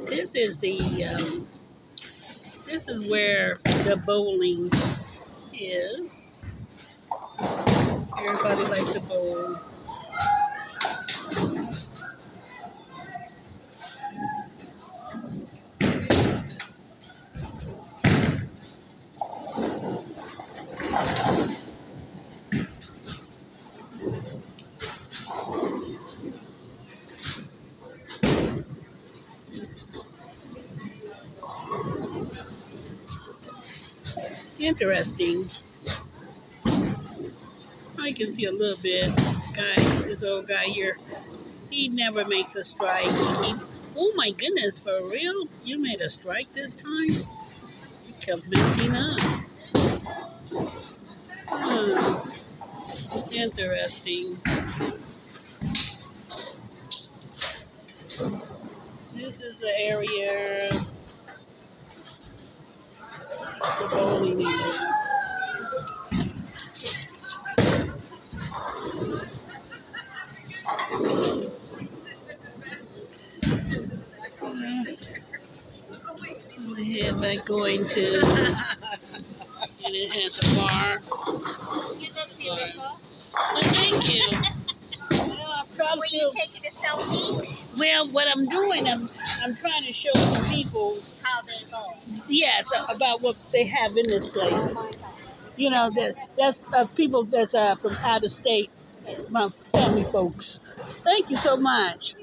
This is this is where the bowling is. Everybody likes to bowl. Interesting. I can see a little bit. This old guy here, he never makes a strike. Oh my goodness, for real? You made a strike this time? You kept messing up. Hmm, interesting. This is the area, the bowling area. I'm ahead by going to, and it has a bar. You look beautiful. Well, thank you. Well, I Were you taking a selfie? Well, what I'm doing, I'm trying to show the people, How they bowl. yes, about what they have in this place. Oh my God. You know, that's people that's from out of state, my family folks. Thank you so much.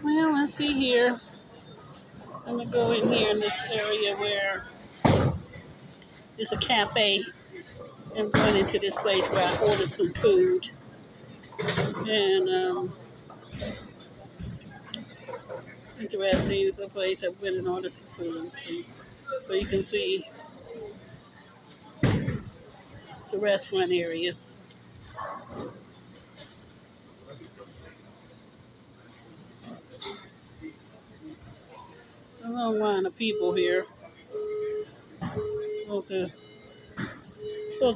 Well, let's see here. I'm gonna go in here in this area where there's a cafe. I'm going into this place where I ordered some food, and interesting. It's a place I went and ordered some food. So you can see it's a restaurant area. A long line of people here. Supposed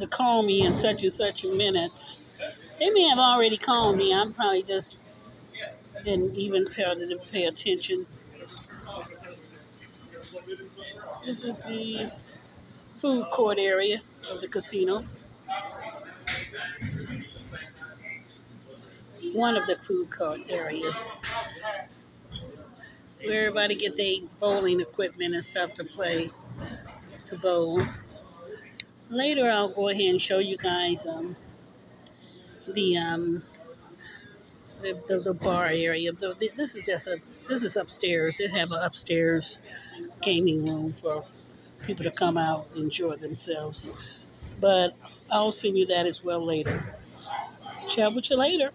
to call me in such and such minutes. They may have already called me. I'm probably just didn't even pay attention. This is the food court area of the casino. One of the food court areas where everybody get their bowling equipment and stuff to play, to bowl. Later, I'll go ahead and show you guys the um, the bar area. This is upstairs. They have an upstairs gaming room for people to come out and enjoy themselves. But I'll send you that as well later. Chat with you later,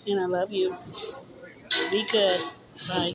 and I love you. Be good. Bye.